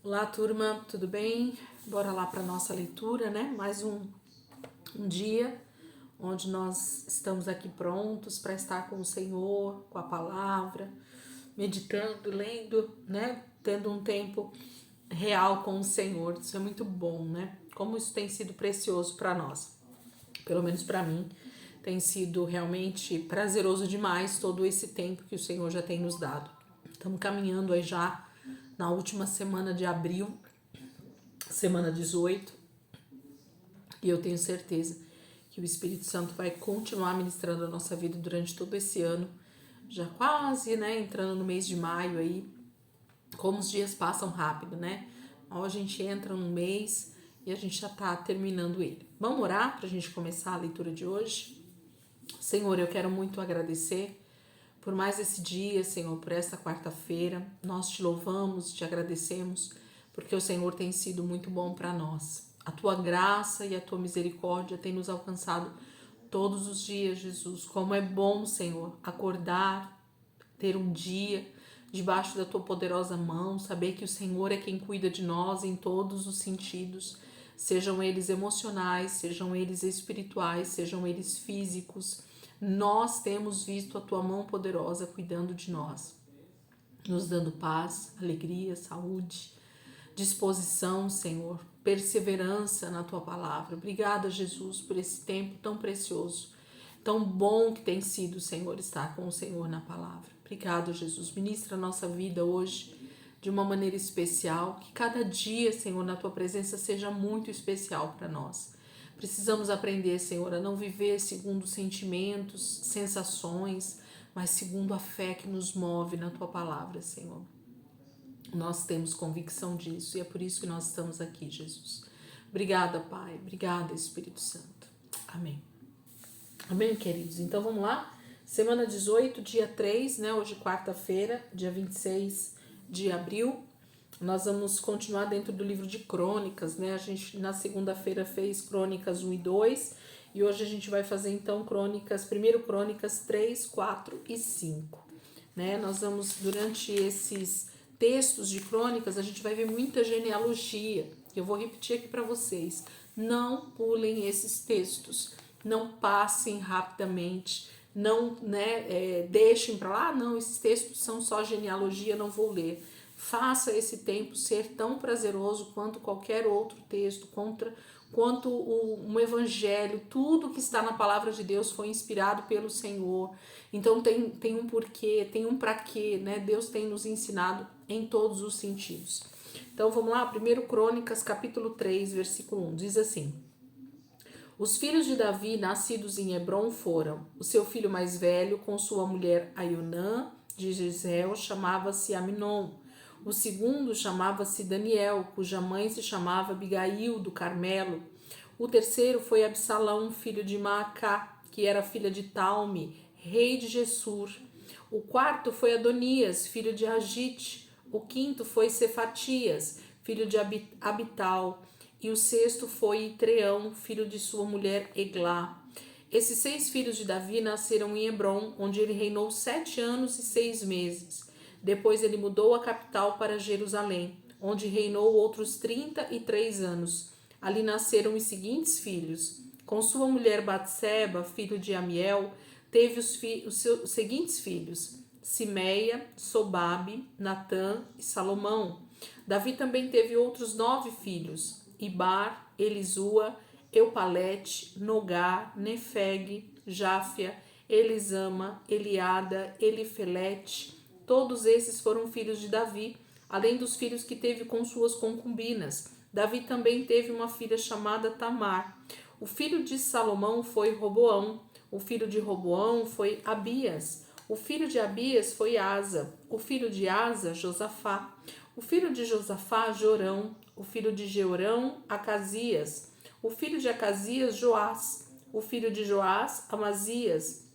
Olá, turma, tudo bem? Bora lá para nossa leitura, né? Mais um dia onde nós estamos aqui prontos para estar com o Senhor, com a palavra, meditando, lendo, né? Tendo um tempo real com o Senhor. Isso é muito bom, né? Como isso tem sido precioso para nós, pelo menos para mim, tem sido realmente prazeroso demais todo esse tempo que o Senhor já tem nos dado. Estamos caminhando aí já na última semana de abril, semana 18, e eu tenho certeza que o Espírito Santo vai continuar ministrando a nossa vida durante todo esse ano, já quase, né, entrando no mês de maio aí, como os dias passam rápido, né? Mal a gente entra num mês e a gente já tá terminando ele. Vamos orar para a gente começar a leitura de hoje? Senhor, eu quero muito agradecer por mais esse dia, Senhor, por esta quarta-feira. Nós te louvamos, te agradecemos, porque o Senhor tem sido muito bom para nós. A tua graça e a tua misericórdia têm nos alcançado todos os dias, Jesus. Como é bom, Senhor, acordar, ter um dia debaixo da tua poderosa mão, saber que o Senhor é quem cuida de nós em todos os sentidos, sejam eles emocionais, sejam eles espirituais, sejam eles físicos. Nós temos visto a tua mão poderosa cuidando de nós, nos dando paz, alegria, saúde, disposição, Senhor, perseverança na tua palavra. Obrigada, Jesus, por esse tempo tão precioso, tão bom que tem sido, Senhor, estar com o Senhor na palavra. Obrigado, Jesus. Ministra a nossa vida hoje de uma maneira especial, que cada dia, Senhor, na tua presença seja muito especial para nós. Precisamos aprender, Senhor, a não viver segundo sentimentos, sensações, mas segundo a fé que nos move na tua palavra, Senhor. Nós temos convicção disso e é por isso que nós estamos aqui, Jesus. Obrigada, Pai. Obrigada, Espírito Santo. Amém. Amém, queridos? Então vamos lá. Semana 18, dia 3, né? Hoje, quarta-feira, dia 26 de abril. Nós vamos continuar dentro do livro de Crônicas, né? A gente na segunda-feira fez Crônicas 1 e 2 e hoje a gente vai fazer então primeiro Crônicas 3, 4 e 5, né? Nós vamos, durante esses textos de Crônicas, a gente vai ver muita genealogia. Eu vou repetir aqui para vocês. Não pulem esses textos, não passem rapidamente, não, né, deixem para lá, não, esses textos são só genealogia, não vou ler. Faça esse tempo ser tão prazeroso quanto qualquer outro texto, quanto um evangelho, tudo que está na palavra de Deus foi inspirado pelo Senhor. Então tem um porquê, tem um para quê, né? Deus tem nos ensinado em todos os sentidos. Então vamos lá, 1 Crônicas, capítulo 3, versículo 1, diz assim: os filhos de Davi, nascidos em Hebrom, foram: o seu filho mais velho, com sua mulher Aionã, de Gisel, chamava-se Aminon. O segundo chamava-se Daniel, cuja mãe se chamava Abigail, do Carmelo. O terceiro foi Absalão, filho de Maacá, que era filha de Talme, rei de Gessur. O quarto foi Adonias, filho de Agite. O quinto foi Cefatias, filho de Abital. E o sexto foi Itreão, filho de sua mulher Eglá. Esses 6 filhos de Davi nasceram em Hebrom, onde ele reinou 7 anos e 6 meses. Depois ele mudou a capital para Jerusalém, onde reinou outros 33 anos. Ali nasceram os seguintes filhos. Com sua mulher Batseba, filho de Amiel, teve os seguintes filhos: Simeia, Sobabe, Natã e Salomão. Davi também teve outros 9 filhos: Ibar, Elisua, Eupalete, Nogar, Nefeg, Jáfia, Elisama, Eliada, Elifelete. Todos esses foram filhos de Davi, além dos filhos que teve com suas concubinas. Davi também teve uma filha chamada Tamar. O filho de Salomão foi Roboão. O filho de Roboão foi Abias. O filho de Abias foi Asa. O filho de Asa, Josafá. O filho de Josafá, Jorão. O filho de Jeorão, Acasias. O filho de Acasias, Joás. O filho de Joás, Amazias.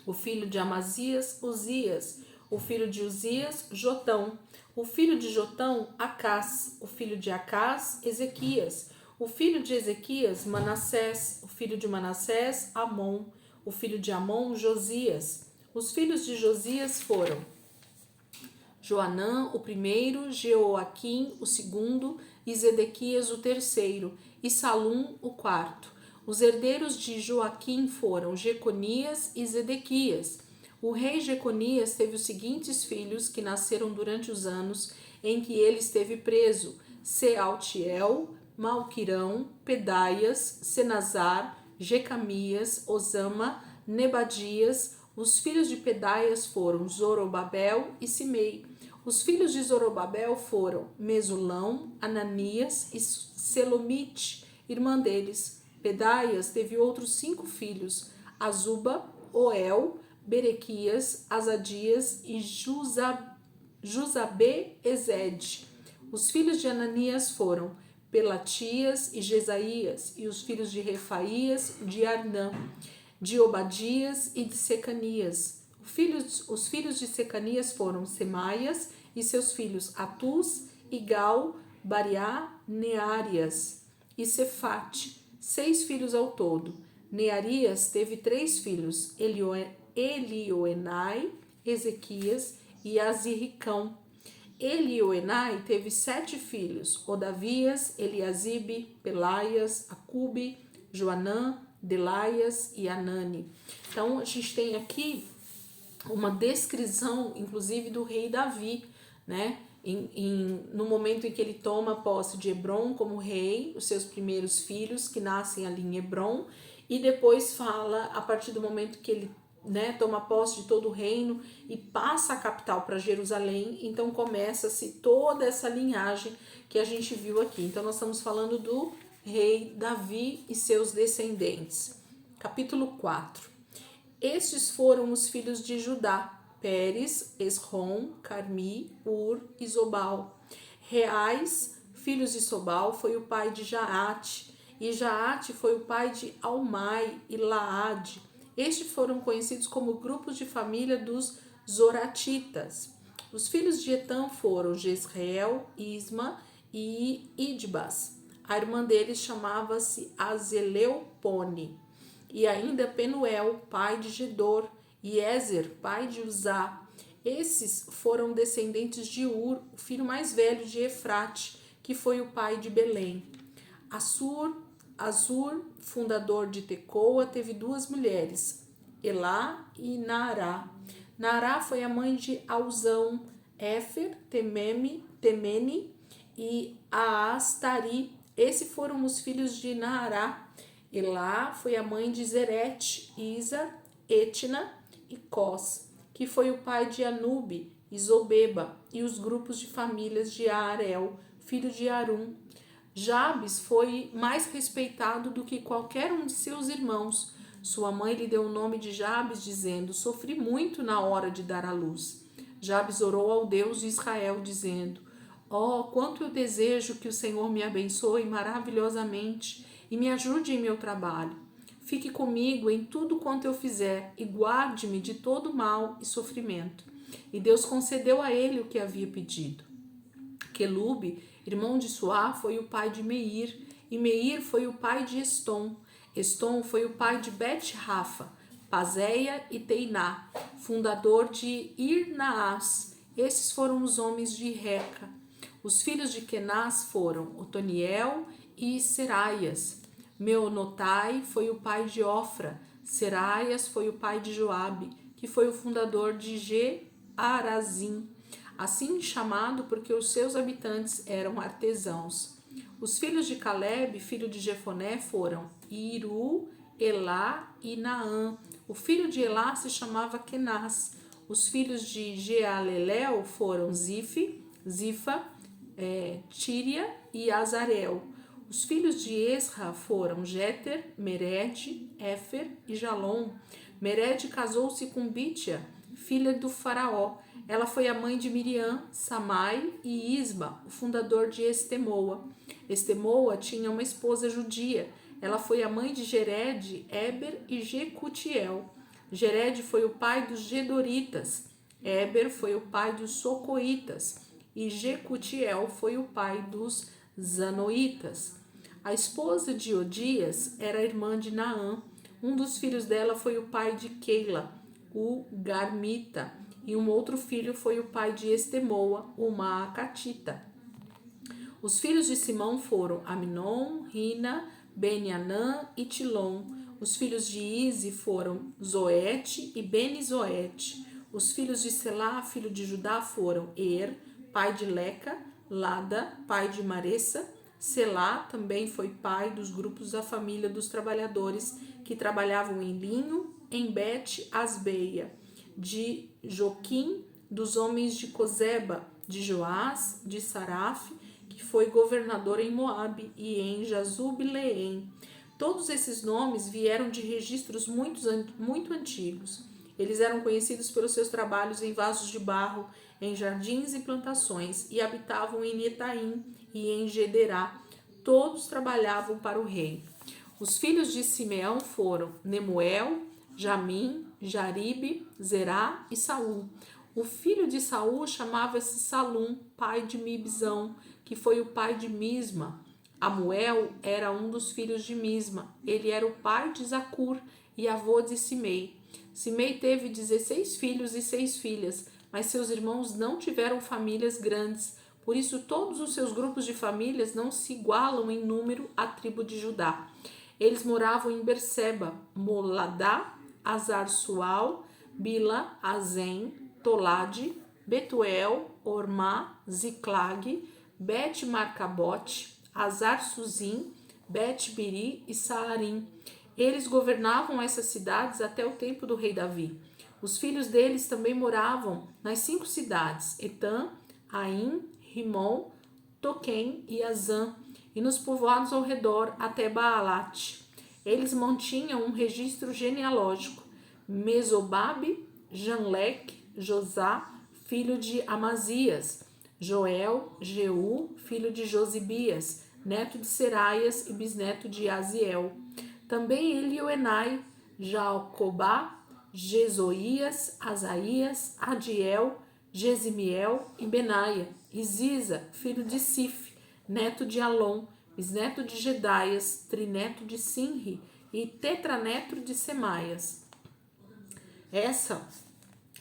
O filho de Amazias, Uzias. O filho de Uzias, Jotão. O filho de Jotão, Acás. O filho de Acás, Ezequias. O filho de Ezequias, Manassés. O filho de Manassés, Amon. O filho de Amon, Josias. Os filhos de Josias foram Joanã o primeiro, Jeoaquim o segundo e Zedequias o terceiro e Salum o quarto. Os herdeiros de Joaquim foram Jeconias e Zedequias. O rei Jeconias teve os seguintes filhos que nasceram durante os anos em que ele esteve preso: Sealtiel, Malquirão, Pedaias, Senazar, Jecamias, Osama, Nebadias. Os filhos de Pedaias foram Zorobabel e Simei. Os filhos de Zorobabel foram Mesulão, Ananias e Selomite, irmã deles. Pedaias teve outros 5 filhos: Azuba, Oel, Berequias, Azadias e Jusabe-Ezed. Os filhos de Ananias foram Pelatias e Jesaías, e os filhos de Refaías, de Arnã, de Obadias e de Secanias. Os filhos de Secanias foram Semaias e seus filhos Atus, Igal, Bariá, Nearias e Cefate, 6 filhos ao todo. Nearias teve 3 filhos, Elioenai, Ezequias e Aziricão. Elioenai teve 7 filhos, Odavias, Eliasibe, Pelaias, Acube, Joanã, Delaias e Anani. Então a gente tem aqui uma descrição, inclusive, do rei Davi, né? No momento em que ele toma posse de Hebron como rei, os seus primeiros filhos que nascem ali em Hebron, e depois fala a partir do momento que ele, né, toma posse de todo o reino e passa a capital para Jerusalém. Então começa-se toda essa linhagem que a gente viu aqui. Então nós estamos falando do rei Davi e seus descendentes. Capítulo 4. Estes foram os filhos de Judá: Pérez, Esrom, Carmi, Ur e Zobal. Reais, filhos de Sobal, foi o pai de Jaate, e Jaate foi o pai de Almai e Laade. Estes foram conhecidos como grupos de família dos Zoratitas. Os filhos de Etã foram Jezreel, Isma e Idbas. A irmã deles chamava-se Azeleupone. E ainda Penuel, pai de Gedor, e Ezer, pai de Uzá. Esses foram descendentes de Ur, o filho mais velho de Efrate, que foi o pai de Belém. Azur, fundador de Tecoa, teve 2 mulheres, Elá e Naará. Naará foi a mãe de Alzão, Éfer, Temene e Aastari. Esses foram os filhos de Naará. Elá foi a mãe de Zerete, Isa, Etna e Cós, que foi o pai de Anube e Zobeba, e os grupos de famílias de Aarel, filho de Arum. Jabes foi mais respeitado do que qualquer um de seus irmãos. Sua mãe lhe deu o nome de Jabes, dizendo: sofri muito na hora de dar à luz. Jabes orou ao Deus de Israel, dizendo: oh, quanto eu desejo que o Senhor me abençoe maravilhosamente e me ajude em meu trabalho. Fique comigo em tudo quanto eu fizer e guarde-me de todo mal e sofrimento. E Deus concedeu a ele o que havia pedido. Quelube, irmão de Suá, foi o pai de Meir, e Meir foi o pai de Estom. Estom foi o pai de Bet-Rafa, Pazéia e Teiná, fundador de Ir-Naás. Esses foram os homens de Reca. Os filhos de Kenaz foram Otoniel e Seraias. Meonotai foi o pai de Ofra. Seraias foi o pai de Joabe, que foi o fundador de Ge-Arazim, assim chamado porque os seus habitantes eram artesãos. Os filhos de Caleb, filho de Jefoné, foram Iru, Elá e Naã. O filho de Elá se Kenaz. Os filhos de Jealelel foram Zifa, Tíria e Azarel. Os filhos de Esra foram Jeter, Mered, Éfer e Jalom. Mered casou-se com Bítia, filha do faraó. Ela foi a mãe de Miriam, Samai e Isma, o fundador de Estemoa. Estemoa tinha uma esposa judia. Ela foi a mãe de Gered, Eber e Jecutiel. Gered foi o pai dos Gedoritas. Eber foi o pai dos Socoitas. E Jecutiel foi o pai dos Zanoitas. A esposa de Odias era irmã de Naã. Um dos filhos dela foi o pai de Keila, o Garmita, e um outro filho foi o pai de Estemoa, o Maacatita. Os filhos de Simão foram Aminon, Rina, Benianã e Tilom. Os filhos de Ize foram Zoete e Beni-Zoete. Os filhos de Selá, filho de Judá, foram pai de Leca, Lada, pai de Maressa. Selá também foi pai dos grupos da família dos trabalhadores que trabalhavam em linho em Bet-Asbeia, de Joquim, dos homens de Cozeba, de Joás, de Saraf, que foi governador em Moabe, e em Jazub-Leém. Todos esses nomes vieram de registros muito antigos. Eles eram conhecidos pelos seus trabalhos em vasos de barro, em jardins e plantações, e habitavam em Etaim e em Gederá. Todos trabalhavam para o rei. Os filhos de Simeão foram Nemuel, Jamim, Jaribe, Zerá e Saul. O filho de Saul chamava-se Salum, pai de Mibzão, que foi o pai de Misma. Amuel era um dos filhos de Misma. Ele era o pai de Zacur e avô de Simei. Simei teve 16 filhos e 6 filhas, mas seus irmãos não tiveram famílias grandes. Por isso, todos os seus grupos de famílias não se igualam em número à tribo de Judá. Eles moravam em Berseba, Moladá, Azar-Sual, Bila, Azem, Tolade, Betuel, Ormá, Ziclag, Bet-Marcabote, Azar-Suzim, Bet-Biri e Saarim. Eles governavam essas cidades até o tempo do rei Davi. Os filhos deles também moravam nas 5 cidades, Etã, Aim, Rimon, Toquém e Azã, e nos povoados ao redor até Baalate. Eles mantinham um registro genealógico. Mesobabe, Janlec, Josá, filho de Amazias, Joel, Jeú, filho de Josibias, neto de Seraias e bisneto de Aziel. Também Elioenai, Jacobá, Jezoías, Asaías, Adiel, Gesimiel e Benaia, e Ziza, filho de Sif, neto de Alon, bisneto de Gedaias, trineto de Sinri e tetraneto de Semaias. Essa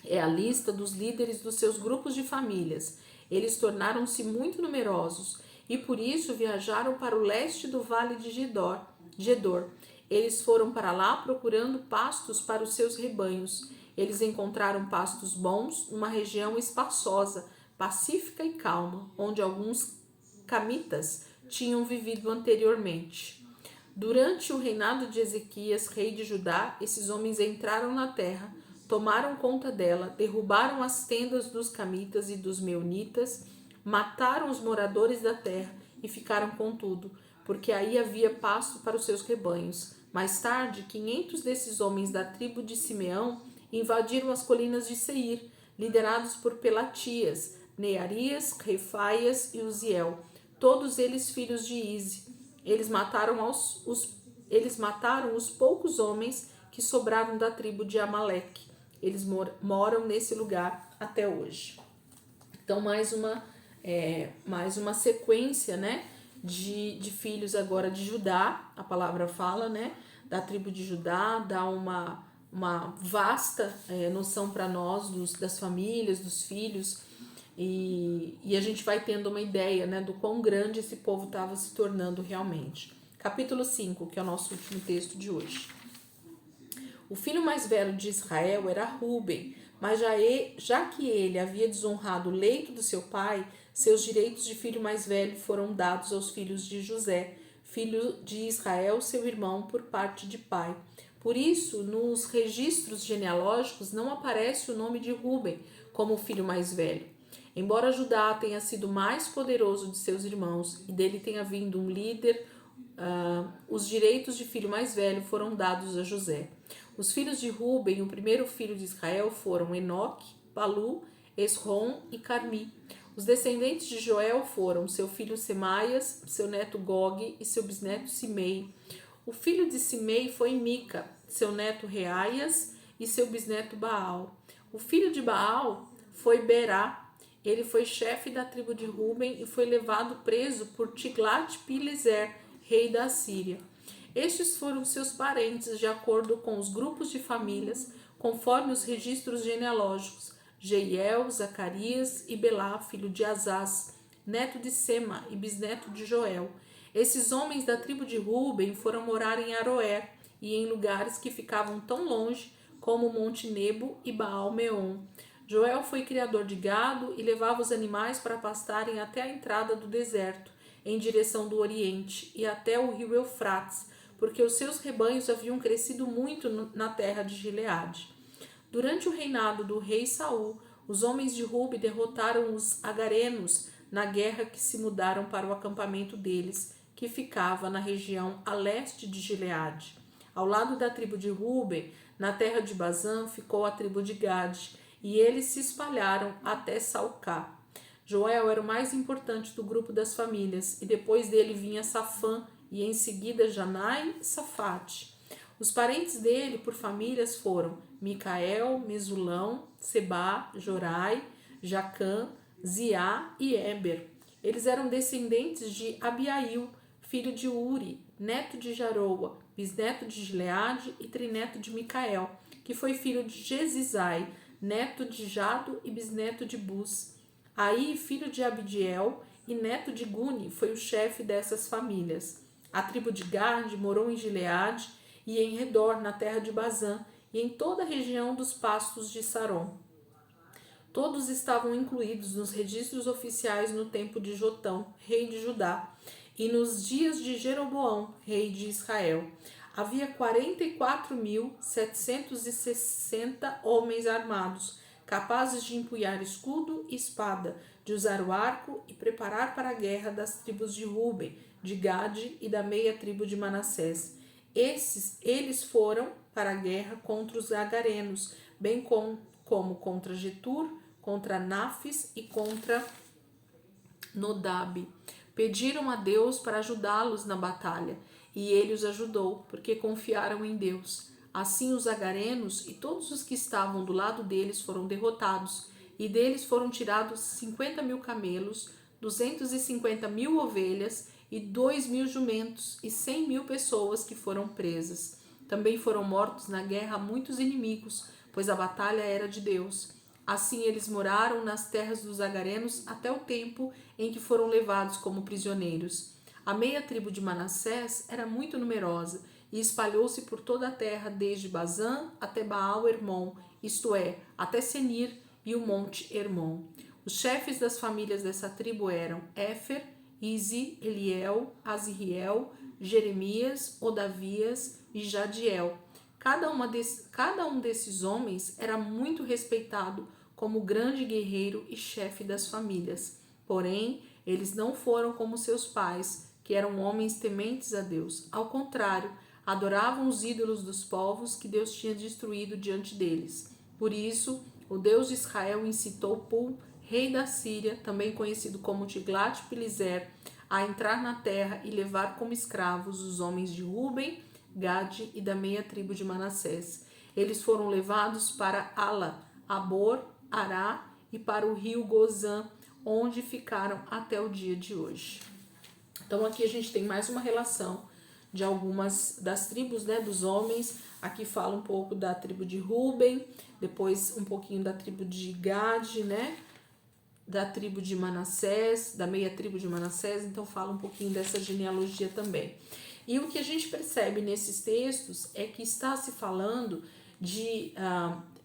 é a lista dos líderes dos seus grupos de famílias. Eles tornaram-se muito numerosos e por isso viajaram para o leste do vale de Gedor. Eles foram para lá procurando pastos para os seus rebanhos. Eles encontraram pastos bons numa região espaçosa, pacífica e calma, onde alguns camitas tinham vivido anteriormente. Durante o reinado de Ezequias, rei de Judá, esses homens entraram na terra, tomaram conta dela, derrubaram as tendas dos camitas e dos meunitas, mataram os moradores da terra e ficaram com tudo, porque aí havia pasto para os seus rebanhos. Mais tarde, 500 desses homens da tribo de Simeão invadiram as colinas de Seir, liderados por Pelatias, Nearias, Refaias e Uziel, todos eles filhos de Ize. Eles mataram os poucos homens que sobraram da tribo de Amaleque. Eles moram nesse lugar até hoje. Então, mais uma sequência, né, de filhos agora de Judá. A palavra fala, né, da tribo de Judá, dá uma vasta noção para nós das famílias, dos filhos, e a gente vai tendo uma ideia, né, do quão grande esse povo estava se tornando realmente. Capítulo 5, que é o nosso último texto de hoje. O filho mais velho de Israel era Ruben, mas já que ele havia desonrado o leito do seu pai, seus direitos de filho mais velho foram dados aos filhos de José, filho de Israel, seu irmão, por parte de pai. Por isso, nos registros genealógicos não aparece o nome de Ruben como o filho mais velho. Embora Judá tenha sido mais poderoso de seus irmãos e dele tenha vindo um líder, os direitos de filho mais velho foram dados a José. Os filhos de Ruben, o primeiro filho de Israel, foram Enoque, Palu, Esrom e Carmi. Os descendentes de Joel foram seu filho Semaias, seu neto Gog e seu bisneto Simei. O filho de Simei foi Mica, seu neto Reaias e seu bisneto Baal. O filho de Baal foi Berá. Ele foi chefe da tribo de Ruben e foi levado preso por Tiglat-Pileser, rei da Assíria. Estes foram seus parentes de acordo com os grupos de famílias, conforme os registros genealógicos. Jeiel, Zacarias e Belá, filho de Azaz, neto de Sema e bisneto de Joel. Esses homens da tribo de Ruben foram morar em Aroer e em lugares que ficavam tão longe como Monte Nebo e Baal-Meon. Joel foi criador de gado e levava os animais para pastarem até a entrada do deserto, em direção do Oriente, e até o rio Eufrates, porque os seus rebanhos haviam crescido muito na terra de Gileade. Durante o reinado do rei Saul, os homens de Ruben derrotaram os agarenos na guerra que se mudaram para o acampamento deles, que ficava na região a leste de Gileade. Ao lado da tribo de Ruben, na terra de Bazã, ficou a tribo de Gade, e eles se espalharam até Salcá. Joel era o mais importante do grupo das famílias, e depois dele vinha Safã, e em seguida Janai e Safate. Os parentes dele por famílias foram Micael, Mesulão, Sebá, Jorai, Jacã, Ziá e Éber. Eles eram descendentes de Abiail, filho de Uri, neto de Jaroa, bisneto de Gileade e trineto de Micael, que foi filho de Jesizai, neto de Jado e bisneto de Bus. Aí, filho de Abdiel e neto de Guni, foi o chefe dessas famílias. A tribo de Gad morou em Gileade e em redor, na terra de Bazã, e em toda a região dos pastos de Saron. Todos estavam incluídos nos registros oficiais no tempo de Jotão, rei de Judá, e nos dias de Jeroboão, rei de Israel. Havia 44.760 homens armados, capazes de empunhar escudo e espada, de usar o arco e preparar para a guerra das tribos de Ruben, de Gade e da meia tribo de Manassés. Eles foram para a guerra contra os agarenos, bem como contra Getur, contra Nafis e contra Nodab. Pediram a Deus para ajudá-los na batalha, e ele os ajudou, porque confiaram em Deus. Assim os agarenos e todos os que estavam do lado deles foram derrotados, e deles foram tirados 50.000 camelos, 250.000 ovelhas e 2.000 jumentos, e 100.000 pessoas que foram presas. Também foram mortos na guerra muitos inimigos, pois a batalha era de Deus. Assim eles moraram nas terras dos agarenos até o tempo em que foram levados como prisioneiros. A meia tribo de Manassés era muito numerosa e espalhou-se por toda a terra, desde Bazã até Baal-Hermon, isto é, até Senir e o monte Hermon. Os chefes das famílias dessa tribo eram Éfer, Izi, Eliel, Azriel, Jeremias, Odavias e Jadiel. Cada um desses homens era muito respeitado como grande guerreiro e chefe das famílias. Porém, eles não foram como seus pais, que eram homens tementes a Deus. Ao contrário, adoravam os ídolos dos povos que Deus tinha destruído diante deles. Por isso, o Deus de Israel incitou Pul, rei da Síria, também conhecido como Tiglat-Pileser, a entrar na terra e levar como escravos os homens de Ruben, Gade e da meia tribo de Manassés. Eles foram levados para Ala, Abor, Ará e para o rio Gozã, onde ficaram até o dia de hoje. Então aqui a gente tem mais uma relação de algumas das tribos, né, dos homens. Aqui fala um pouco da tribo de Ruben, depois um pouquinho da tribo de Gade, né, da tribo de Manassés, da meia tribo de Manassés, então fala um pouquinho dessa genealogia também. E o que a gente percebe nesses textos é que está se falando de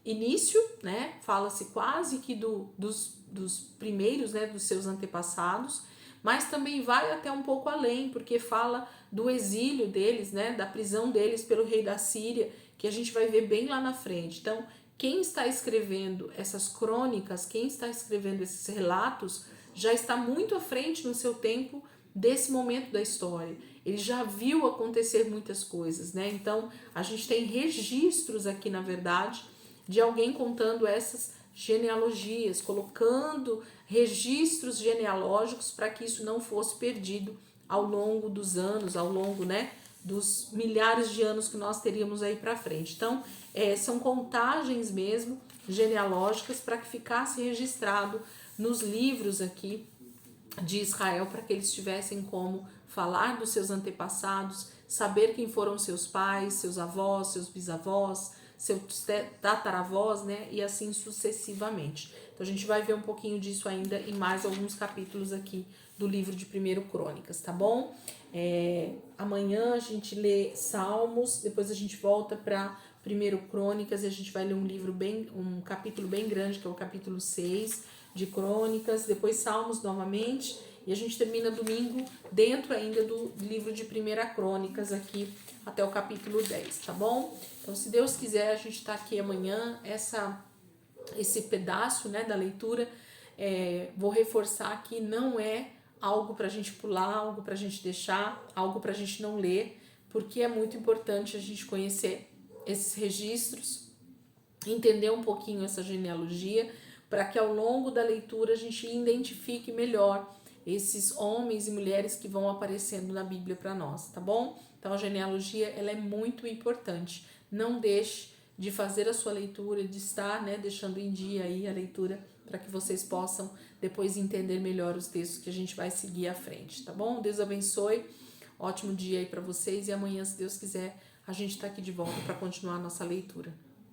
início, né? Fala-se quase que dos primeiros, né? Dos seus antepassados, mas também vai até um pouco além, porque fala do exílio deles, né? Da prisão deles pelo rei da Síria, que a gente vai ver bem lá na frente. Então, quem está escrevendo essas crônicas, quem está escrevendo esses relatos, já está muito à frente no seu tempo desse momento da história. Ele já viu acontecer muitas coisas, né? Então, a gente tem registros aqui, na verdade, de alguém contando essas genealogias, colocando registros genealógicos para que isso não fosse perdido ao longo dos anos, ao longo, né, dos milhares de anos que nós teríamos aí para frente. Então, são contagens mesmo genealógicas para que ficasse registrado nos livros aqui de Israel, para que eles tivessem como falar dos seus antepassados, saber quem foram seus pais, seus avós, seus bisavós, seus tataravós, né? E assim sucessivamente. Então a gente vai ver um pouquinho disso ainda em mais alguns capítulos aqui do livro de 1 Crônicas, tá bom? Amanhã a gente lê Salmos, depois a gente volta para 1 Crônicas e a gente vai ler um capítulo bem grande, que é o capítulo 6 de Crônicas, depois Salmos novamente, e a gente termina domingo dentro ainda do livro de 1 Crônicas aqui até o capítulo 10, tá bom? Então, se Deus quiser, a gente tá aqui amanhã, esse pedaço, né, da leitura, vou reforçar que não é algo para a gente pular, algo para a gente deixar, algo para a gente não ler, porque é muito importante a gente conhecer esses registros, entender um pouquinho essa genealogia, para que ao longo da leitura a gente identifique melhor esses homens e mulheres que vão aparecendo na Bíblia para nós, tá bom? Então a genealogia ela é muito importante. Não deixe de fazer a sua leitura, de estar, né, deixando em dia aí a leitura para que vocês possam depois entender melhor os textos que a gente vai seguir à frente, tá bom? Deus abençoe, ótimo dia aí para vocês e amanhã, se Deus quiser, a gente está aqui de volta para continuar a nossa leitura.